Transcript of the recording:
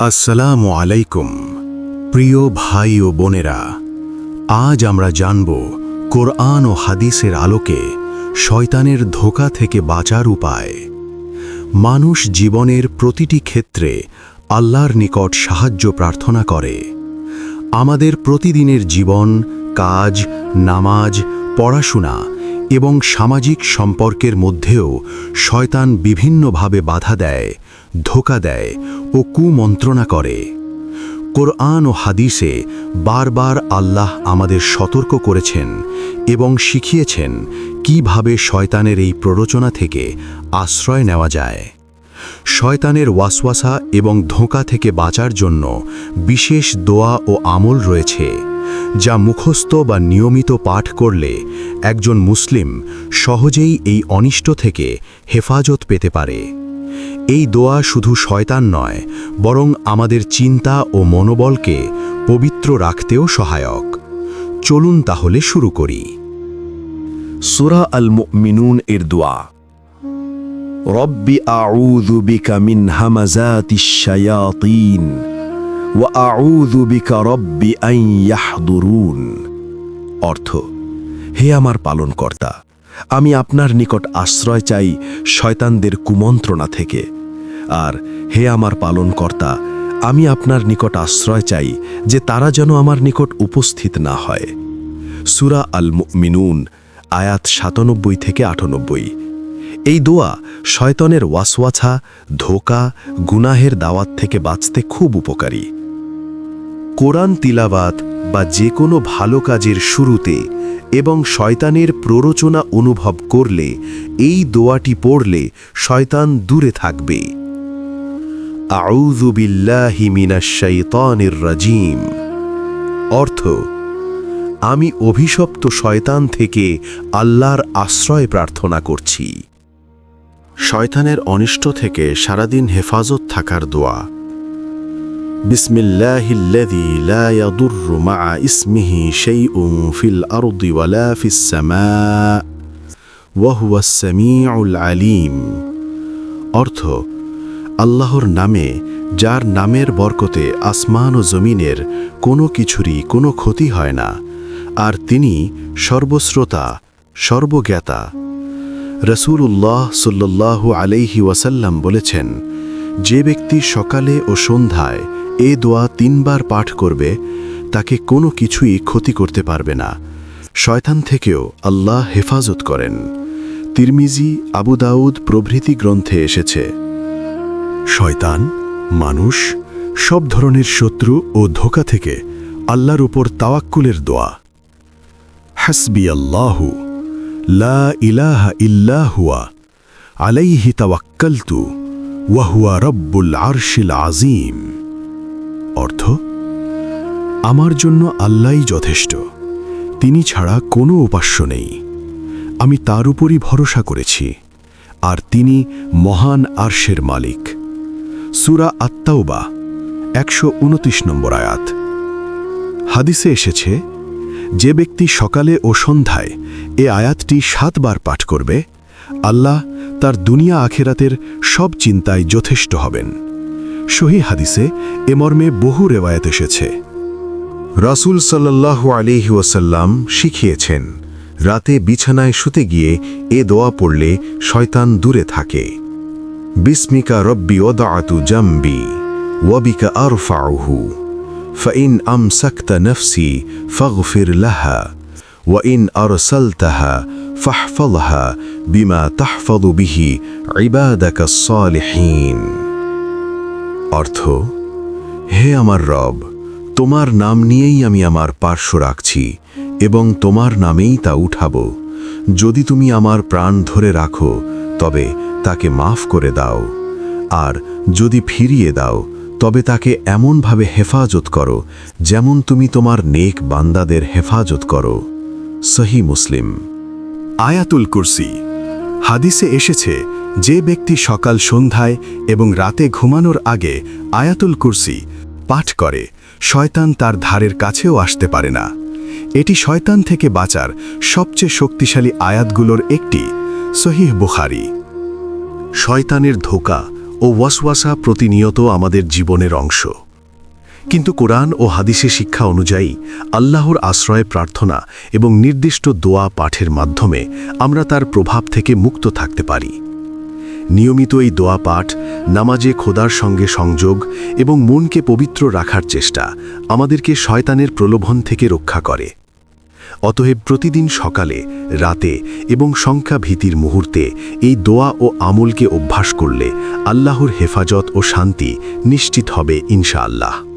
আসসালামু আলাইকুম প্রিয় ভাই ও বোনেরা, আজ আমরা জানব কোরআন ও হাদিসের আলোকে শয়তানের ধোঁকা থেকে বাঁচার উপায়। মানুষ জীবনের প্রতিটি ক্ষেত্রে আল্লাহর নিকট সাহায্য প্রার্থনা করে। আমাদের প্রতিদিনের জীবন, কাজ, নামাজ, পড়াশোনা এবং সামাজিক সম্পর্কের মধ্যেও শয়তান বিভিন্নভাবে বাধা দেয়, ধোঁকা দেয় ও কুমন্ত্রণা করে। কোরআন ও হাদিসে বারবার আল্লাহ আমাদের সতর্ক করেছেন এবং শিখিয়েছেন কিভাবে শয়তানের এই প্ররোচনা থেকে আশ্রয় নেওয়া যায়। শয়তানের ওয়াসওয়াসা এবং ধোঁকা থেকে বাঁচার জন্য বিশেষ দোয়া ও আমল রয়েছে, যা মুখস্থ বা নিয়মিত পাঠ করলে একজন মুসলিম সহজেই এই অনিষ্ট থেকে হেফাজত পেতে পারে। এই দোয়া শুধু শয়তান নয়, বরং আমাদের চিন্তা ও মনোবলকে পবিত্র রাখতেও সহায়ক। চলুন তাহলে শুরু করি। সূরা আল মুমিনুন এর দোয়া। রব্বি আউযু বিকা মিন হামাযাতিশ শায়াতিন ওয়া আউযু বিকা রব্বি আন ইয়াহদুরুন। অর্থ: হে আমার পালনকর্তা, আমি আপনার নিকট আশ্রয় চাই শয়তানদের কুমন্ত্রণা থেকে। আর হে আমার পালনকর্তা, আমি আপনার নিকট আশ্রয় চাই যে তারা যেন আমার নিকট উপস্থিত না হয়। সূরা আল মুমিনুন আয়াত ৯৭ থেকে ৯৮। এই দোয়া শয়তানের ওয়াসওয়াসা, ধোঁকা, গুনাহের দাওয়াত থেকে বাঁচতে খুব উপকারী। কোরআন তিলাওয়াত বা যে কোনো ভালো কাজের শুরুতে এবং শয়তানের প্ররোচনা অনুভব করলে এই দোয়াটি পড়লে শয়তান দূরে থাকবে। আউযু বিল্লাহি মিনাশ শাইতানির রাজিম। অর্থ: আমি অভিশপ্ত শয়তান থেকে আল্লাহর আশ্রয় প্রার্থনা করছি। শয়তানের অনিষ্ট থেকে সারাদিন হেফাজত থাকার দোয়া। বিসমিল্লাহিল্লাযী লা ইয়াদুররু মা'a ইসমিহি শাইউন ফিল আরদি ওয়ালা ফিস সামা ওয়া হুয়াস সামিউল আলীম। অর্থ: আল্লাহর নামে, যার নামের বরকতে আসমান ও জমিনের কোনো কিছুরই কোনো ক্ষতি হয় না, আর তিনি সর্বশ্রোতা, সর্বজ্ঞাতা। রাসূলুল্লাহ সাল্লাল্লাহু আলাইহি ওয়াসাল্লাম বলেছেন, যে ব্যক্তি সকালে ও সন্ধ্যায় এ দোয়া ৩ বার পাঠ করবে, তাকে কোনো কিছুই ক্ষতি করতে পারবে না। শয়তান থেকেও আল্লাহ হেফাজত করেন। তিরমিজি, আবু দাউদ প্রভৃতি গ্রন্থে এসেছে। শয়তান, মানুষ, সব ধরনের শত্রু ও ধোঁকা থেকে আল্লাহর উপর তাওয়াক্কুলের দোয়া। হাসবিয়াল্লাহু লা ইলাহা ইল্লা হুয়া আলাইহি তাওয়াক্কালতু ওয়া হুয়া রব্বুল আরশিল আযীম। অর্থ: আমার জন্য আল্লাহই যথেষ্ট, তিনি ছাড়া কোনো উপাস্য নেই। আমি তার উপরই ভরসা করেছি, আর তিনি মহান আরশের মালিক। সূরা আত-তাওবা ১২৯ নম্বর আয়াত। হাদিসে এসেছে, যে ব্যক্তি সকালে ও সন্ধ্যায় এ আয়াতটি ৭ বার পাঠ করবে, আল্লাহ তার দুনিয়া আখেরাতের সব চিন্তায় যথেষ্ট হবেন। সহিহ হাদিসে এ মর্মে বহু রেওয়ায়াত এসেছে। রাসূল সাল্লাল্লাহু আলাইহি ওয়াসাল্লাম শিখিয়েছেন, রাতে বিছানায় শুতে গিয়ে এ দোয়া পড়লে শয়তান দূরে থাকে। বিসমিকা রব্বি ওয়াদাআতু জামবি ওয়া বিকা আরফাউহু ফাইন আমসাকতা নফসি ফাগফির লাহা ওয়া ইন আরসালতাহা ফাহফাযহা বিমা তাহফাযু বিহি ইবাদাকাস সালিহিন। অর্থ: হে আমার রব, তোমার নাম নিয়েই আমি আমার পার্শ্ব রাখছি এবং তোমার নামেই তা উঠাব। যদি তুমি আমার প্রাণ ধরে রাখো, তবে তাকে মাফ করে দাও, আর যদি ফিরিয়ে দাও, তবে তাকে এমনভাবে হেফাজত করো যেমন তুমি তোমার নেক বান্দাদের হেফাজত করো। সহিহ মুসলিম। আয়াতুল কুরসি। হাদিসে এসেছে, যে ব্যক্তি সকাল সন্ধ্যায় এবং রাতে ঘুমানোর আগে আয়াতুল কুরসি পাঠ করে, শয়তান তার ধারের কাছেও আসতে পারে না। এটি শয়তান থেকে বাঁচার সবচেয়ে শক্তিশালী আয়াতগুলোর একটি। সহিহ বুখারী। শয়তানের ধোঁকা ও ওয়াসওয়াসা প্রতিনিয়ত আমাদের জীবনের অংশ। কিন্তু কোরআন ও হাদিসে শিক্ষা অনুযায়ী আল্লাহর আশ্রয়ে প্রার্থনা এবং নির্দিষ্ট দোয়া পাঠের মাধ্যমে আমরা তার প্রভাব থেকে মুক্ত থাকতে পারি। নিয়মিত এই দোয়া পাঠ, নামাজে খোদার সঙ্গে সংযোগ এবং মনকে পবিত্র রাখার চেষ্টা আমাদেরকে শয়তানের প্রলোভন থেকে রক্ষা করে। অতএব প্রতিদিন সকালে, রাতে এবং সংখ্যা ভীতির মুহূর্তে এই দোয়া ও আমলকে অভ্যাস করলে আল্লাহর হেফাজত ও শান্তি নিশ্চিত হবে ইনশাআল্লাহ।